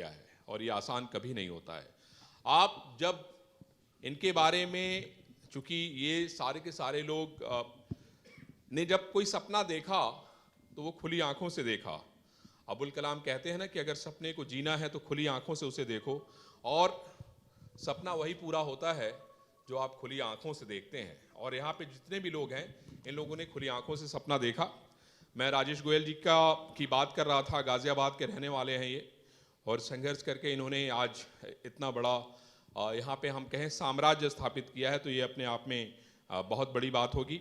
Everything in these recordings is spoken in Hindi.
किया है और ये आसान कभी नहीं होता है। आप जब इनके बारे में, चूंकि ये सारे के सारे लोग ने जब कोई सपना देखा तो वो खुली आंखों से देखा। अबुल कलाम कहते हैं ना कि अगर सपने को जीना है तो खुली आंखों से उसे देखो, और सपना वही पूरा होता है जो आप खुली आंखों से देखते हैं। और यहाँ पे जितने भी लोग हैं, इन लोगों ने खुली आंखों से सपना देखा। मैं राजेश गोयल जी की बात कर रहा था, गाजियाबाद के रहने वाले हैं ये, और संघर्ष करके इन्होंने आज इतना बड़ा यहाँ पे हम कहें साम्राज्य स्थापित किया है, तो ये अपने आप में बहुत बड़ी बात होगी।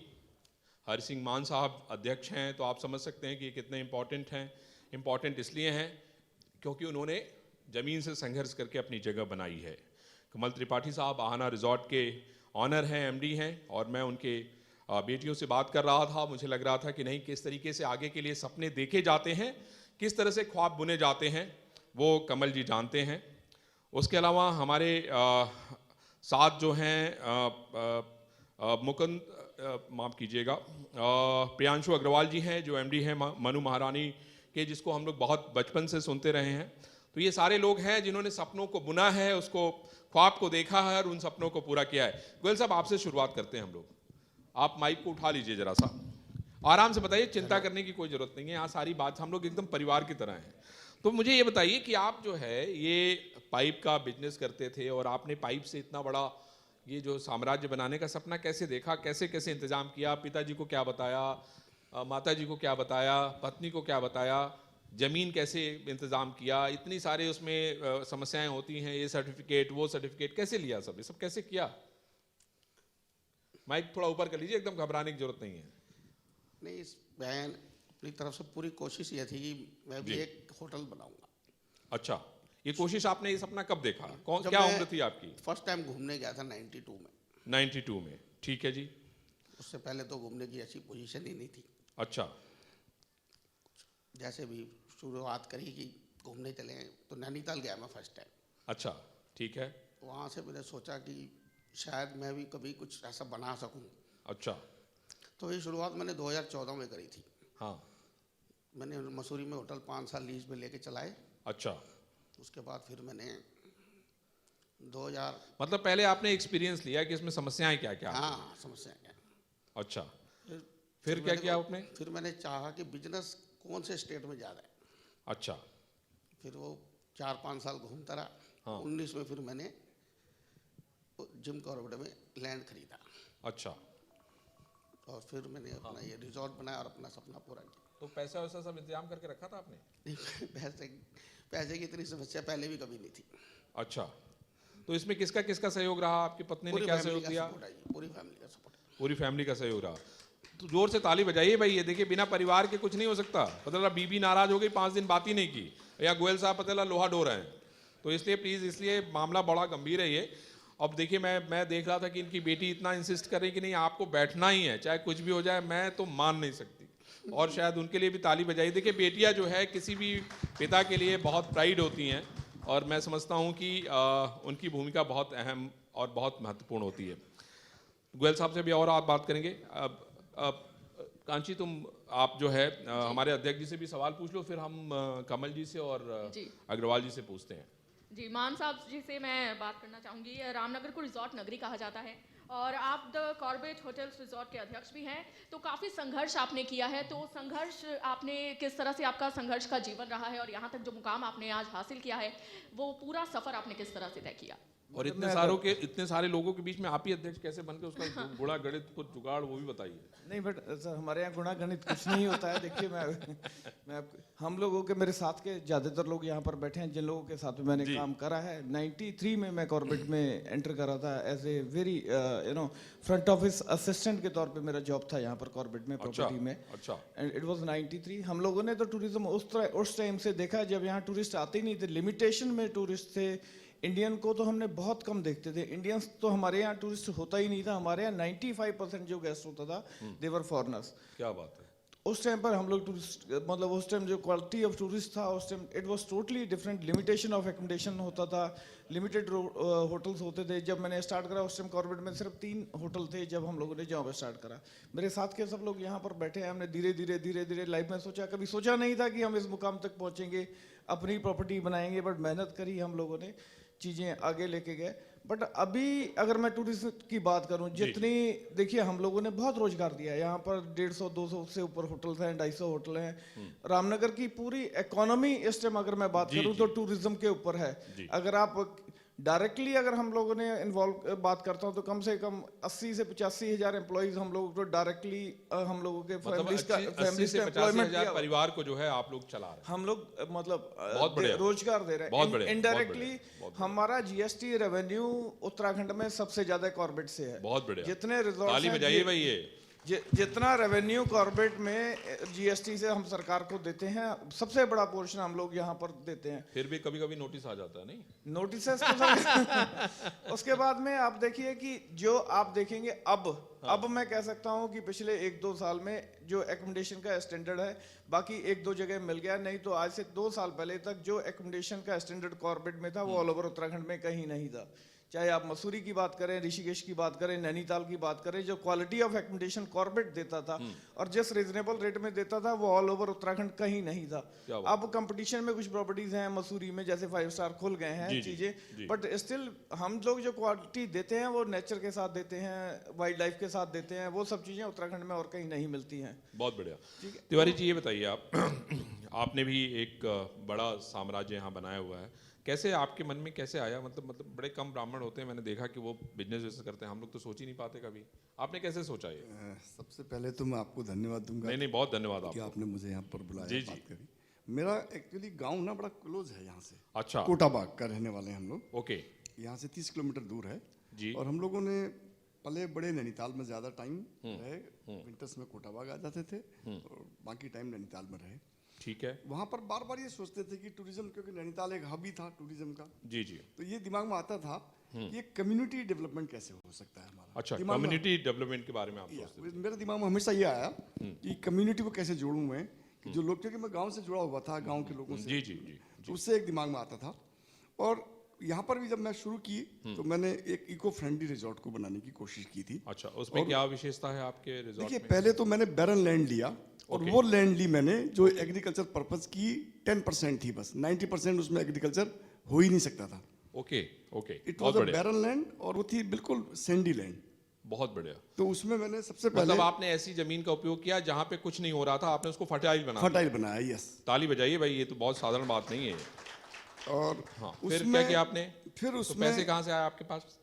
हरि सिंह मान साहब अध्यक्ष हैं, तो आप समझ सकते हैं कि ये कितने इम्पॉर्टेंट हैं। इम्पॉर्टेंट इसलिए हैं क्योंकि उन्होंने ज़मीन से संघर्ष करके अपनी जगह बनाई है। कमल त्रिपाठी साहब आहाना रिजॉर्ट के ऑनर हैं, एमडी हैं, और मैं उनके बेटियों से बात कर रहा था। मुझे लग रहा था कि नहीं, किस तरीके से आगे के लिए सपने देखे जाते हैं, किस तरह से ख्वाब बुने जाते हैं, वो कमल जी जानते हैं। उसके अलावा हमारे साथ जो हैं मुकुंद, माफ़ कीजिएगा, प्रियांशु अग्रवाल जी हैं जो एमडी हैं मनु महारानी के, जिसको हम लोग बहुत बचपन से सुनते रहे हैं। तो ये सारे लोग हैं जिन्होंने सपनों को बुना है, उसको ख्वाब को देखा है और उन सपनों को पूरा किया है। गोयल साहब, आपसे शुरुआत करते हैं हम लोग। आप माइक को उठा लीजिए जरा सा, आराम से बताइए, चिंता करने की कोई जरूरत नहीं है, यहाँ सारी बात हम लोग एकदम परिवार की तरह हैं। तो मुझे ये बताइए कि आप जो है ये पाइप का बिजनेस करते थे और आपने पाइप से इतना बड़ा ये जो साम्राज्य बनाने का सपना कैसे देखा, कैसे कैसे इंतजाम किया, पिताजी को क्या बताया, माताजी को क्या बताया, पत्नी को क्या बताया, जमीन कैसे इंतजाम किया, इतनी सारे उसमें समस्याएं होती हैं, ये सर्टिफिकेट वो सर्टिफिकेट, कैसे लिया सब, ये सब कैसे किया? माइक थोड़ा ऊपर कर लीजिए, एकदम घबराने की जरूरत नहीं है। नहीं, इस बहन अपनी तरफ से पूरी कोशिश ये थी कि मैं भी एक होटल बनाऊंगा। अच्छा, ये कोशिश आपने, ये सपना कब देखा? क्या उम्र थी आपकी? फर्स्ट टाइम घूमने गया था 92 में। 92 में, ठीक है जी। उससे पहले तो घूमने की अच्छी पोजीशन ही नहीं थी। अच्छा, जैसे भी शुरुआत करी कि घूमने चले, तो नैनीताल गया मैं फर्स्ट टाइम। अच्छा, ठीक है। वहाँ से मैंने सोचा कि शायद मैं भी कभी कुछ ऐसा बना सकूं। अच्छा, तो ये शुरुआत मैंने 2014 में करी थी। हाँ, मैंने मसूरी में होटल 5 साल लीज पे लेके चलाए। अच्छा, उसके बाद फिर मैंने 2000, मतलब पहले आपने एक्सपीरियंस लिया कि इसमें समस्याएं क्या क्या? हाँ, समस्या क्या। अच्छा, फिर क्या किया आपने? फिर मैंने चाहा कि बिजनेस कौन से स्टेट में ज़्यादा है। अच्छा, फिर वो 4-5 साल घूमता रहा। हाँ। 19 में फिर मैंने जिम कॉर्बेट में लैंड खरीदा। अच्छा, और फिर मैंने अपना ये रिजॉर्ट बनाया और अपना सपना पूरा किया। तो पैसा वैसा सब इंतजाम करके रखा था आपने? पैसे की इतनी समस्या पहले भी कभी नहीं थी। अच्छा, तो इसमें किसका किसका सहयोग रहा? आपकी पत्नी ने क्या सहयोग दिया? पूरी फैमिली का सपोर्ट। पूरी फैमिली का सहयोग रहा। तो जोर से ताली बजाइए भाई। ये देखिए, बिना परिवार के कुछ नहीं हो सकता। पता लगा बीबी नाराज हो गई, 5 दिन बात ही नहीं की, या गोयल साहब पता लगा लोहा डो रहे हैं। तो इसलिए प्लीज, इसलिए मामला बड़ा गंभीर है ये। अब देखिए, मैं देख रहा था कि इनकी बेटी इतना इंसिस्ट कर रही कि नहीं, आपको बैठना ही है, चाहे कुछ भी हो जाए, मैं तो मान नहीं सकती। और शायद उनके लिए भी ताली बजाई। देखिए, बेटियां जो है किसी भी पिता के लिए बहुत प्राइड होती हैं, और मैं समझता हूं कि उनकी भूमिका बहुत अहम और बहुत महत्वपूर्ण होती है। गोयल साहब से भी और आप बात करेंगे। कांची, आप जो है हमारे अध्यक्ष जी से भी सवाल पूछ लो, फिर हम कमल जी से और अग्रवाल जी से पूछते हैं। जी, मान साहब जी से मैं बात करना चाहूँगी। रामनगर को रिजॉर्ट नगरी कहा जाता है और आप द कॉर्बेट होटल्स रिजॉर्ट के अध्यक्ष भी हैं, तो काफ़ी संघर्ष आपने किया है। तो संघर्ष आपने किस तरह से, आपका संघर्ष का जीवन रहा है और यहाँ तक जो मुकाम आपने आज हासिल किया है, वो पूरा सफ़र आपने किस तरह से तय किया? और इतने सारे लोगों के बीच में आप ही अध्यक्ष कैसे बनके, उसका गुणा गणित कुछ जुगाड़ वो भी बताइए। नहीं, बट सर हमारे यहाँ गुणा गणित कुछ नहीं होता है। देखिए, मैं हम लोगों के, मेरे साथ के ज़्यादातर लोग यहाँ पर बैठे हैं जिन लोगों के साथ मैंने काम करा है। 93 में मैं कॉर्बेट में एंटर करा था as a very front office assistant के तौर पे मेरा जॉब था यहाँ पर कॉर्बेट में, प्रॉपर्टी में। अच्छा, एंड इट वाज 93। हम लोगों ने तो टूरिज्म उस टाइम से देखा जब यहाँ टूरिस्ट आते ही नहीं थे, लिमिटेशन में टूरिस्ट थे। इंडियन को तो हमने बहुत कम देखते थे। इंडियंस तो हमारे यहाँ टूरिस्ट होता ही नहीं था। हमारे यहाँ 95% जो गेस्ट होता था दे वर फॉरेनर्स। क्या बात है। उस टाइम पर हम लोग टूरिस्ट, मतलब उस टाइम जो क्वालिटी ऑफ टूरिस्ट था उस time it was totally different. Limitation of accommodation होता था, लिमिटेड होटल्स होते थे। जब मैंने स्टार्ट करा उस टाइम कॉर्बेट में सिर्फ 3 होटल थे जब हम लोगों ने जॉब स्टार्ट करा। मेरे साथ के सब लोग यहाँ पर बैठे हैं। हमने धीरे धीरे लाइफ में सोचा, कभी सोचा नहीं था कि हम इस मुकाम तक पहुँचेंगे। अपनी प्रॉपर्टी बनाएंगे, बट मेहनत करी हम लोगों ने, चीज़ें आगे लेके गए। बट अभी अगर मैं टूरिज्म की बात करूं, जितनी देखिए हम लोगों ने बहुत रोजगार दिया है। यहाँ पर 150-200 से ऊपर होटल्स हैं, 250 होटल हैं। रामनगर की पूरी इकोनॉमी इस टाइम अगर मैं बात करूं तो टूरिज्म के ऊपर है। अगर आप डायरेक्टली अगर हम लोगों ने इन्वॉल्व बात करता हूं तो कम से कम 80 से 85 हज़ार एम्प्लॉइज हम लोगों को डायरेक्टली हम लोगों के मतलब 80 से 85 हजार परिवार को जो है आप लोग चला रहे हैं। हम लोग मतलब बहुत बढ़िया। रोजगार दे रहे बहुत हैं। बढ़िया, इनडायरेक्टली बहुत बढ़िया। हमारा जीएसटी रेवेन्यू उत्तराखंड में सबसे ज्यादा कॉर्बेट से है। बहुत बढ़िया। जितने रिजॉर्ट ताली बजाइए भाई ये। जितना रेवेन्यू कॉर्बेट में जीएसटी से हम सरकार को देते हैं, सबसे बड़ा पोर्शन हम लोग यहाँ पर देते हैं। फिर भी कभी कभी नोटिस आ जाता है नहीं? नोटिसेस तो उसके बाद में आप देखिए कि जो आप देखेंगे अब मैं कह सकता हूं कि पिछले 1-2 साल में जो एकोमोडेशन का स्टैंडर्ड है, बाकी 1-2 जगह मिल गया, नहीं तो आज से 2 साल पहले तक जो एकोमोडेशन का स्टैंडर्ड कॉर्बेट में था वो ऑल ओवर उत्तराखंड में कहीं नहीं था। चाहे आप मसूरी की बात करें, ऋषिकेश की बात करें, नैनीताल की बात करें, जो क्वालिटी ऑफ एकोमोडेशन कॉर्बेट देता था और जिस रीजनेबल रेट में देता था वो ऑल ओवर उत्तराखंड कहीं नहीं था। अब कंपटीशन में कुछ प्रॉपर्टीज हैं मसूरी में, जैसे 5 स्टार खुल गए हैं चीजें, बट स्टिल हम लोग जो क्वालिटी देते हैं वो नेचर के साथ देते हैं, वाइल्ड लाइफ के साथ देते हैं। वो सब चीजें उत्तराखंड में और कहीं नहीं मिलती हैं। बहुत बढ़िया। तिवारी जी ये बताइए, आप आपने भी एक बड़ा साम्राज्य यहाँ बनाया हुआ है, कैसे आपके मन में कैसे आया? मतलब बड़े कम ब्राह्मण होते हैं, मैंने देखा कि वो बिजनेस वैसे करते हैं, हम लोग तो सोच ही नहीं पाते कभी। आपने कैसे सोचा ये? सबसे पहले तो मैं आपको धन्यवाद दूंगा। नहीं बहुत धन्यवाद कि आपको। आपने मुझे यहाँ पर बुलाया, जी, बात करी। मेरा एक्चुअली गांव ना बड़ा क्लोज है यहाँ से। अच्छा। कोटाबाग का रहने वाले हैं हम लोग। ओके। यहाँ से 30 किलोमीटर दूर है जी। और हम लोगों ने पले बड़े नैनीताल में ज़्यादा टाइम रहे। विंटर्स में कोटाबाग आ जाते थे और बाकी टाइम नैनीताल में रहे। ठीक है। वहाँ पर बार बार ये सोचते थे कि टूरिज्म, क्योंकि नैनीताल एक हब ही था टूरिज्म का। जी। तो ये दिमाग में आता था कि ये कम्युनिटी डेवलपमेंट कैसे हो सकता है हमारा। अच्छा, दिमाग में- कम्युनिटी डेवलपमेंट के बारे में आप सोचते थे? मेरे दिमाग में हमेशा ये आया कि कम्युनिटी को कैसे जोड़ूं मैं, कि जो लोग, क्योंकि मैं गांव से जुड़ा हुआ था, गांव के लोगों से। जी। तो उससे एक दिमाग में आता था। और यहाँ पर भी जब मैं शुरू की तो मैंने एक इको फ्रेंडली रिजॉर्ट को बनाने की कोशिश की थी। अच्छा, उसमें क्या विशेषता है आपके रिजॉर्ट देखिए, में? पहले तो मैंने बैरन लैंड लिया और वो लैंड ली मैंने जो एग्रीकल्चर पर्पज की 10% थी, बस 90% उसमें एग्रीकल्चर हो ही नहीं सकता था। ओके। इट बहुत वॉज अ बढ़िया। बैरन लैंड और वो थी बिल्कुल सैंडी लैंड। बहुत बढ़िया। तो उसमें मैंने सबसे पहले मतलब आपने ऐसी जमीन का उपयोग किया जहाँ पे कुछ नहीं हो रहा था, आपने उसको फर्टाइल बना दिया। फर्टाइल बनाया। यस। ताली बजाइए भाई, ये तो बहुत साधारण बात नहीं है। और हाँ, फिर क्या किया आपने? फिर तो उसमें पैसे कहाँ से आए आपके पास?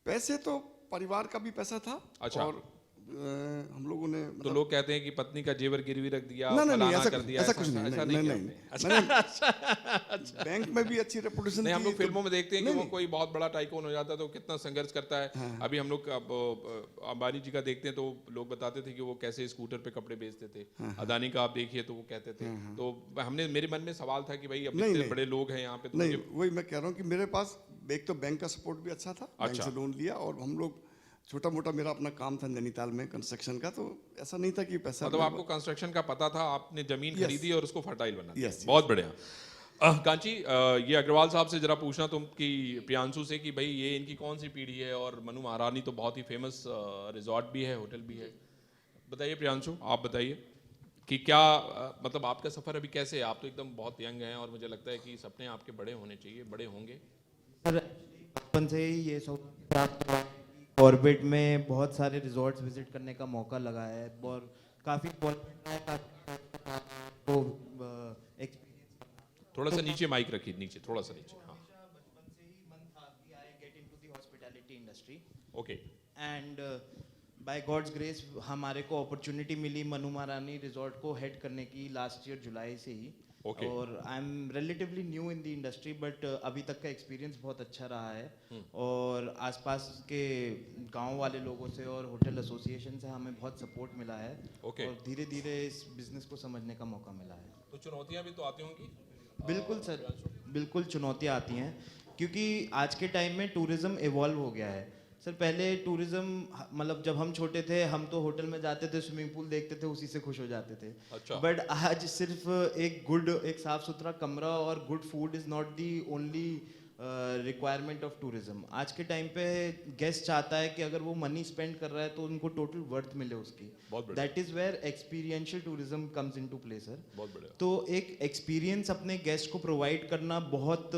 पैसे तो परिवार का भी पैसा था। अच्छा। और हम लोगों ने तो लोग कहते हैं कि पत्नी का जेवर गिरवी रख दिया, नहीं, फलाना ऐसा कर दिया, ऐसा कुछ नहीं, ऐसा नहीं, किया नहीं, आपने? बैंक में भी अच्छी रेपुटेशन नहीं, हम लोग थी, फिल्मों में देखते हैं कि नहीं, वो कोई बहुत बड़ा टाइकून हो जाता है तो कितना संघर्ष करता है। अभी हम लोग अंबानी जी का देखते हैं तो लोग बताते थे कि वो कैसे स्कूटर पे कपड़े बेचते थे। अदानी का आप देखिए तो वो कहते थे। तो हमने, मेरे मन में सवाल था कि भाई अब इतने बड़े लोग हैं यहाँ पे, तो नहीं, वही मैं कह रहा हूँ कि मेरे पास एक तो बैंक का सपोर्ट भी अच्छा था। बैंक से लोन लिया और हम लोग छोटा मोटा, मेरा अपना काम था नैनीताल में कंस्ट्रक्शन का, तो ऐसा नहीं था कि पैसा। मतलब आपको कंस्ट्रक्शन का पता था, आपने जमीन खरीदी और उसको फर्टाइल बना दिया। Yes, बहुत बढ़िया। कांची, ये अग्रवाल साहब से जरा पूछना तुम कि प्रियांशु से कि भाई ये इनकी कौन सी पीढ़ी है, और मनु महारानी तो बहुत ही फेमस रिजॉर्ट भी है, होटल भी है। बताइए प्रियांशु, आप बताइए कि क्या मतलब आपका सफ़र अभी कैसे है? आप तो एकदम बहुत यंग हैं और मुझे लगता है कि सपने आपके बड़े होने चाहिए, बड़े होंगे। सर, बचपन से ही ये सब प्राप्त हुआ। कॉर्बेट में बहुत सारे रिजॉर्ट्स विजिट करने का मौका लगा है और काफ़ी थोड़ा सा नीचे माइक रखिए, नीचे, थोड़ा सा नीचे। हाँ, बचपन से ही मन था कि I get into the hospitality industry. Okay. And by God's grace हमारे को अपॉर्चुनिटी मिली मनु महारानी रिजॉर्ट को हेड करने की लास्ट ईयर जुलाई से ही। Okay. और I am relatively new in the industry, but अभी तक का एक्सपीरियंस बहुत अच्छा रहा है। और आसपास के गांव वाले लोगों से और होटल एसोसिएशन से हमें बहुत सपोर्ट मिला है। Okay. और धीरे धीरे इस बिजनेस को समझने का मौका मिला है। तो चुनौतियाँ भी तो आती होंगी? बिल्कुल सर, बिल्कुल चुनौतियाँ आती हैं, क्योंकि आज के टाइम में टूरिज़्म इवॉल्व हो गया है। सर, पहले टूरिज्म मतलब जब हम छोटे थे हम तो होटल में जाते थे, स्विमिंग पूल देखते थे, उसी से खुश हो जाते थे। अच्छा। बट आज सिर्फ एक साफ सुथरा कमरा और good food is not the only requirement of tourism. आज के टाइम पे गेस्ट चाहता है कि अगर वो मनी स्पेंड कर रहा है तो उनको टोटल वर्थ मिले उसकी। बहुत बढ़िया। That is where experiential tourism comes into play sir. बहुत बढ़िया। तो एक एक्सपीरियंस अपने गेस्ट को प्रोवाइड करना बहुत